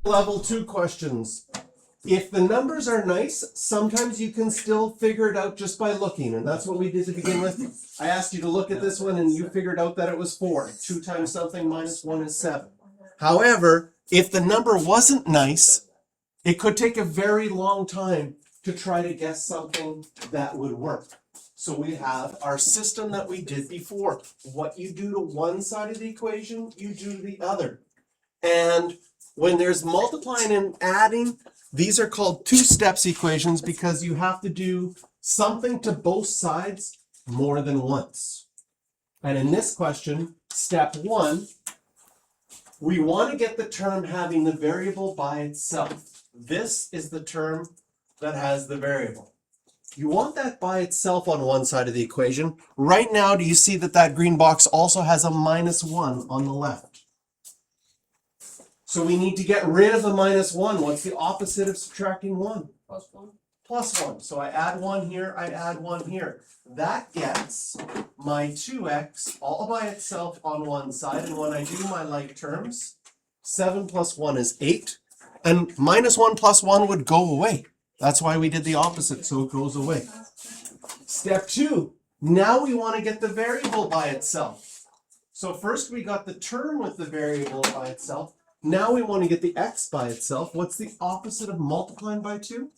Level 2 questions. If the numbers are nice, sometimes you can still figure it out just by looking, and that's what we did to begin with. I asked you to look at this one, and you figured out that it was 4. 2 times something minus 1 is 7. However, if the number wasn't nice, it could take a very long time to try to guess something that would work. So we have our system that we did before. What you do to one side of the equation, you do to the other. And when there's multiplying and adding, these are called two steps equations because you have to do something to both sides more than once. And in this question, step 1, we want to get the term having the variable by itself. This is the term that has the variable. You want that by itself on one side of the equation. Right now, do you see that that green box also has a minus 1 on the left? So we need to get rid of the minus 1. What's the opposite of subtracting 1? Plus 1. Plus 1. So I add 1 here, I add 1 here. That gets my 2x all by itself on one side. And when I do my like terms, 7 plus 1 is 8. And minus 1 plus 1 would go away. That's why we did the opposite, so it goes away. Step 2. Now we want to get the variable by itself. So first we got the term with the variable by itself. Now we want to get the x by itself. What's the opposite of multiplying by 2?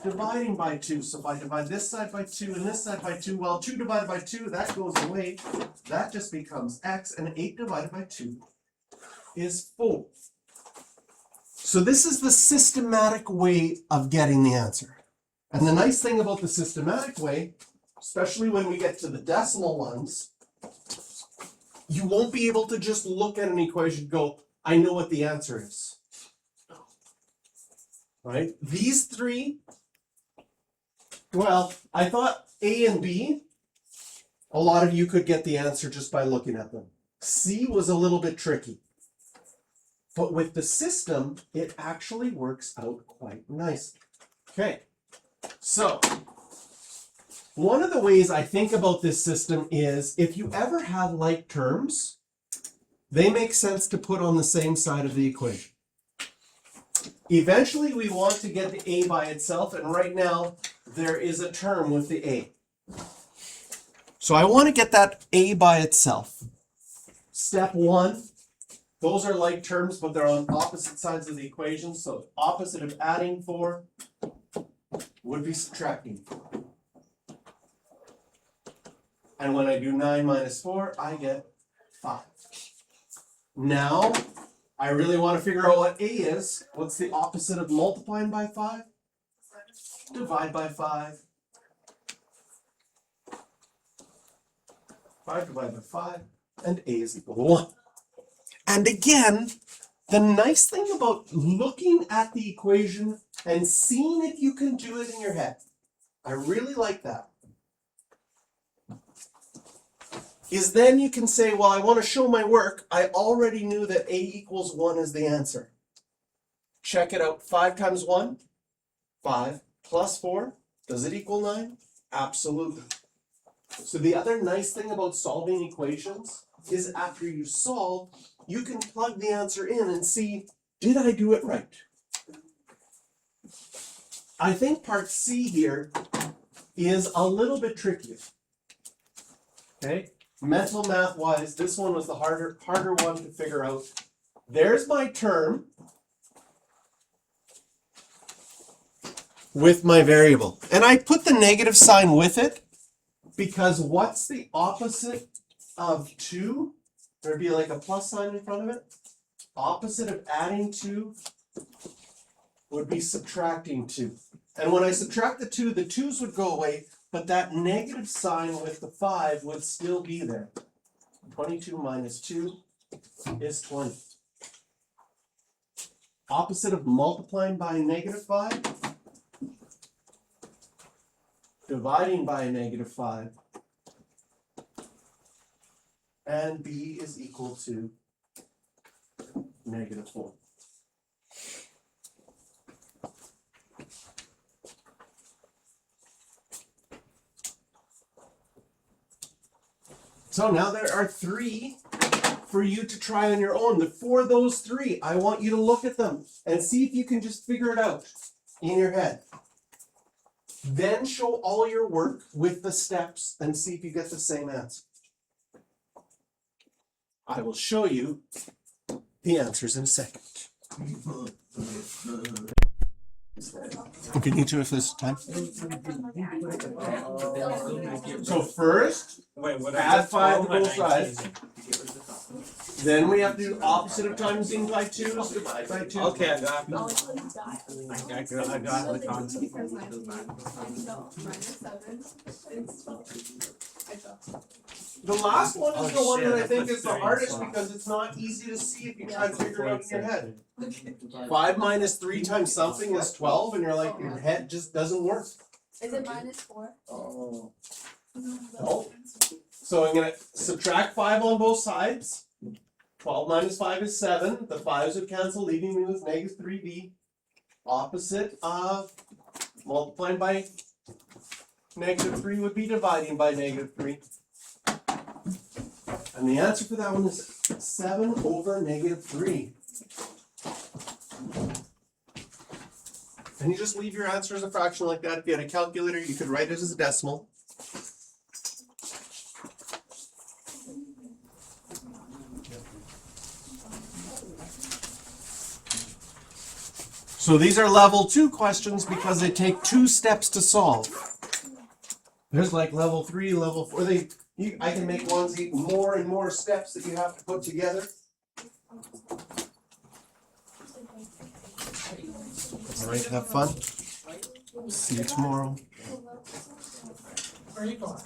Dividing by 2. So if I divide this side by 2 and this side by 2, well, 2 divided by 2, that goes away. That just becomes x, and 8 divided by 2 is 4. So this is the systematic way of getting the answer. And the nice thing about the systematic way, especially when we get to the decimal ones, you won't be able to just look at an equation and go, I know what the answer is. Right? These three, well, I thought A and B, a lot of you could get the answer just by looking at them. C was a little bit tricky. But with the system, it actually works out quite nicely. Okay, so one of the ways I think about this system is if you ever have like terms, they make sense to put on the same side of the equation. Eventually, we want to get the a by itself, and right now, there is a term with the a. So I want to get that a by itself. Step 1, those are like terms, but they're on opposite sides of the equation, so opposite of adding 4 would be subtracting 4. And when I do 9 minus 4, I get 5. Now, I really want to figure out what a is. What's the opposite of multiplying by 5? Divide by 5. 5 divided by 5, and a is equal to 1. And again, the nice thing about looking at the equation and seeing if you can do it in your head, I really like that, is then you can say, well, I want to show my work. I already knew that a equals 1 is the answer. Check it out. 5 times 1, 5, plus 4, does it equal 9? Absolutely. So the other nice thing about solving equations is after you solve, you can plug the answer in and see, did I do it right? I think part C here is a little bit trickier. Okay? Mental math wise, this one was the harder one to figure out. There's my term with my variable. And I put the negative sign with it because what's the opposite of 2? There'd be like a plus sign in front of it. Opposite of adding 2 would be subtracting 2. And when I subtract the 2, the 2's would go away, but that negative sign with the 5 would still be there. 22 minus 2 is 20. Opposite of multiplying by a negative 5, dividing by a negative 5, and b is equal to negative 4. So now there are 3 for you to try on your own. For those three, I want you to look at them and see if you can just figure it out in your head. Then show all your work with the steps and see if you get the same answer. I will show you the answers in a second. If you need to, if there's time. So first, add 5 to both sides. Then we have to do opposite of times by 2 is divide by 2. Okay, I got the concept. The last one is the one that I think is the hardest because it's not easy to see if you try to figure it out in your head. 5 minus 3 times something is 12, and you're like, your head just doesn't work. Is it -4? Oh. No. So I'm gonna subtract 5 on both sides. 12 minus 5 is 7. The 5s would cancel, leaving me with negative 3b. Opposite of multiplying by negative 3 would be dividing by negative 3. And the answer for that one is 7 over negative 3. And you just leave your answer as a fraction like that. If you had a calculator, you could write it as a decimal. So these are level 2 questions because they take 2 steps to solve. There's like level 3, level 4. I can make ones even more and more steps that you have to put together. All right, have fun. See you tomorrow. Where are you going?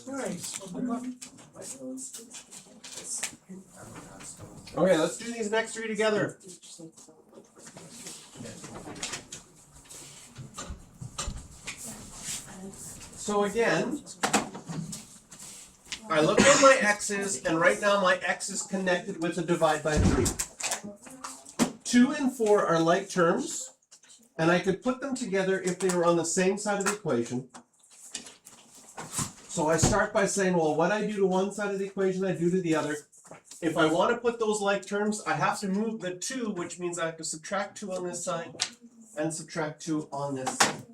Nice. Okay, let's do these next 3 together. So again, I look at my x's, and right now my x is connected with a divide by 3. 2 and 4 are like terms, and I could put them together if they were on the same side of the equation. So I start by saying, well, what I do to one side of the equation, I do to the other. If I want to put those like terms, I have to move the 2, which means I have to subtract 2 on this side and subtract 2 on this side.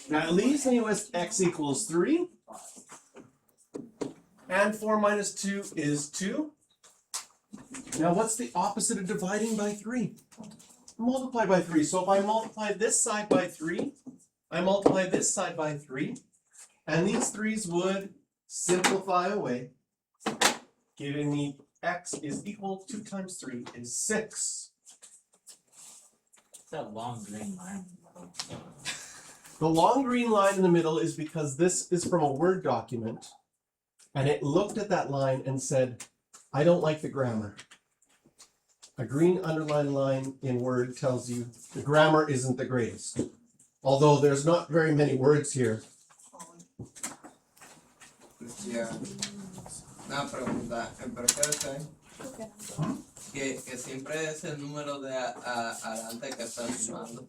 Now it leaves me with x equals 3, and 4 minus 2 is 2. Now what's the opposite of dividing by 3? Multiply by 3. So if I multiply this side by 3, I multiply this side by 3, and these 3's would simplify away, giving me x is equal to 2 times 3 is 6. It's that long green line. The long green line in the middle is because this is from a Word document, and it looked at that line and said, I don't like the grammar. A green underlined line in Word tells you the grammar isn't the greatest. Although there's not very many words here. Yeah. Una pregunta, ¿por qué usted? Que siempre es el número de adelante que está sumando.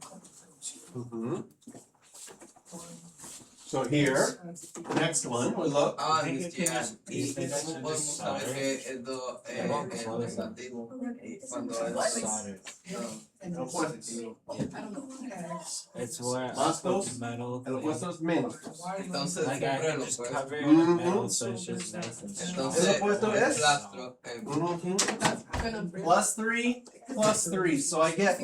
So here, next one, we look. Ah, yeah. ¿Y cómo podemos saber que esto es negativo cuando es positivo? It's where Más dos, metal. el opuesto es menos. Entonces Like I siempre can lo just puedes. cover it with metal, so it's just nice and strong. Entonces El opuesto es plastro. plus 3 plus 3. So I get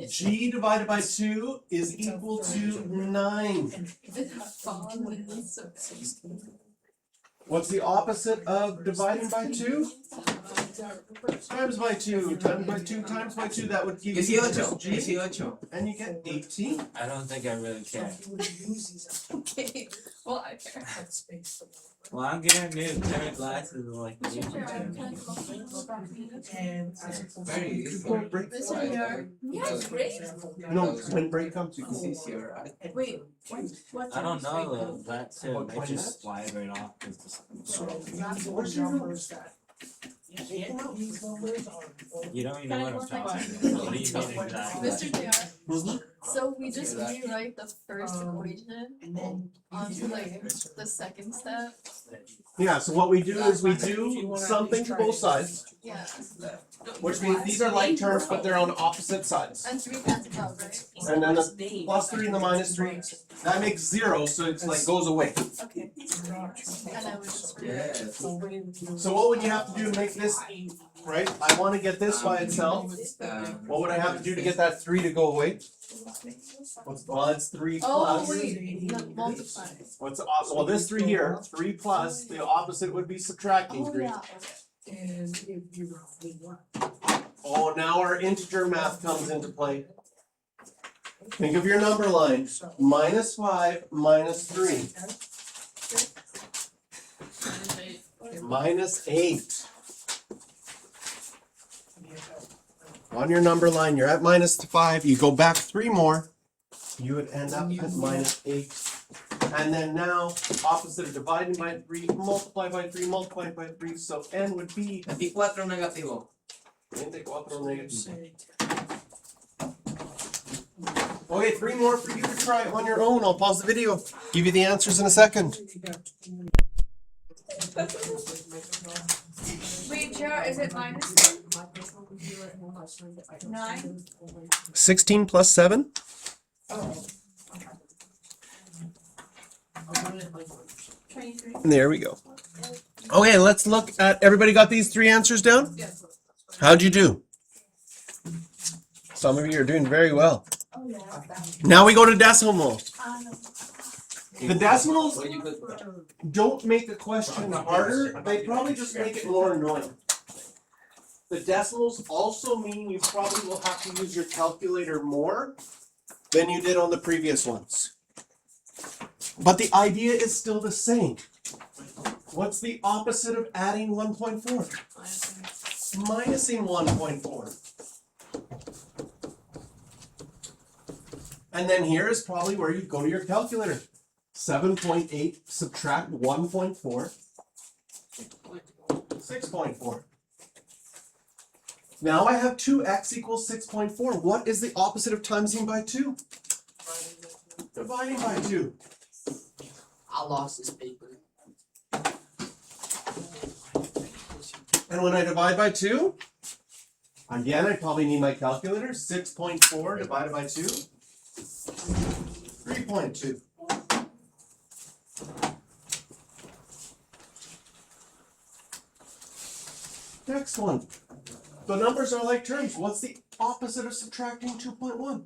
g divided by 2 is equal to 9. What's the opposite of dividing by 2? Times by 2, times by 2, times by 2. That would give you 18, g, 18. and you get 18. I don't think I really care. Okay, well, I care. Well, I'm getting a new pair of glasses like you. Very easy. Mr. Yar, yeah, it's great. No, when break comes, you can It's see. easier, right? Wait, what's I don't know that too. They just slide right off. You don't even know what I'm talking about. What do you mean exactly? Mr. Yar, So we just Yeah. rewrite the first equation And then. onto like the second step. Yeah, so what we do is we do something to both sides, Yeah. which means these are like terms, but they're on opposite sides. And 3 times above, right? And then the plus 3 and the minus 3, that makes 0, so it's like goes away. Okay. And I would just rewrite. Yes. So what would you have to do to make this, right? I wanna get this by itself. What would I have to do to get that 3 to go away? Well, it's 3 Oh, plus. wait, no, multiply. What's the opposite? Well, this 3 here, 3 plus, the opposite would be subtracting Oh, 3. yeah. And if you roughly what? Oh, now our integer math comes into play. Think of your number line, minus 5, minus 3, minus 8. On your number line, you're at minus 5, you go back 3 more, you would end up at minus 8. And then now, opposite of dividing by 3, multiply by 3, multiply by 3, so n would be 24 negativo. 24 negative. Okay, 3 more for you to try on your own. I'll pause the video. Give you the answers in a second. Wait, Jared, is it minus 9? 16 plus 7? Oh. 23? There we go. Okay, let's look at, everybody got these 3 answers down? Yes. How'd you do? Some of you are doing very well. Oh, yeah. Now we go to decimals. Um, The decimals What you put? don't make the question harder, they probably just make it more annoying. The decimals also mean you probably will have to use your calculator more than you did on the previous ones. But the idea is still the same. What's the opposite of adding 1.4? Minusing 1.4. And then here is probably where you go to your calculator. 7.8 subtract 1.4. 6.4. Now I have 2x equals 6.4. What is the opposite of timesing by 2? Dividing by 2. I lost this paper. And when I divide by 2, again I probably need my calculator. 6.4 divided by 2. 3.2. Next one. The numbers are like terms. What's the opposite of subtracting 2.1?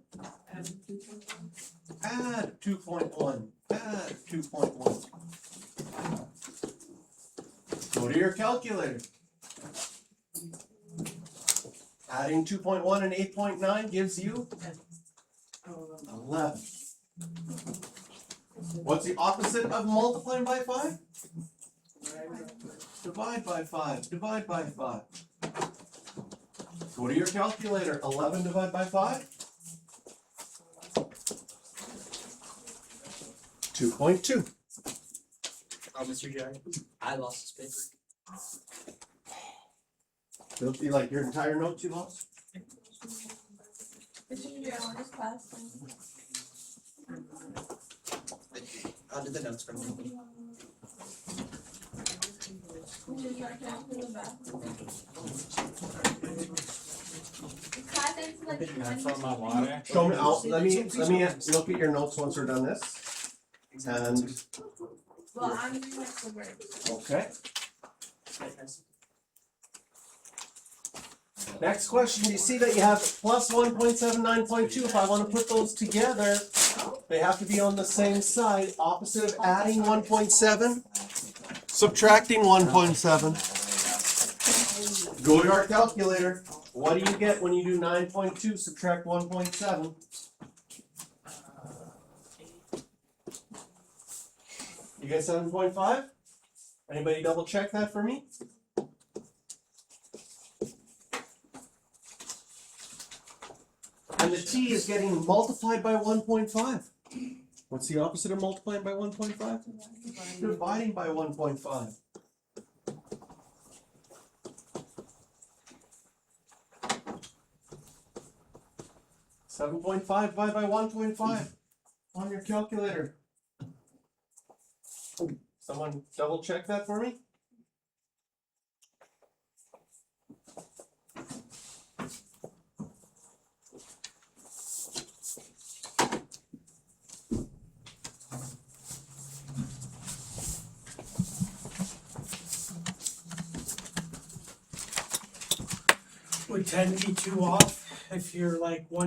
Add 2.1. Add 2.1. Go to your calculator. Adding 2.1 and 8.9 gives you 11. What's the opposite of multiplying by 5? Divide by 5. Divide by 5. Go to your calculator. 11 divided by 5? 2.2. Oh, Mr. Jerry, I lost this paper. It'll be like your entire notes you lost? Did you do your honors class? I'll do the notes from you. Did you try to do the back? Class ends like Can I throw my water? Show me, let me look at your notes once we're done this. And, well, I'm doing like the work. okay. Next question, you see that you have plus 1.79.2. If I want to put those together, they have to be on the same side. Opposite of adding 1.7, subtracting 1.7. Go to our calculator. What do you get when you do 9.2 subtract 1.7? You get 7.5? Anybody double check that for me? And the t is getting multiplied by 1.5. What's the opposite of multiplying by 1.5? Dividing by 1.5. 7.5 divided by 1.5 on your calculator. Someone double check that for me? Would 10 be too off if you're like one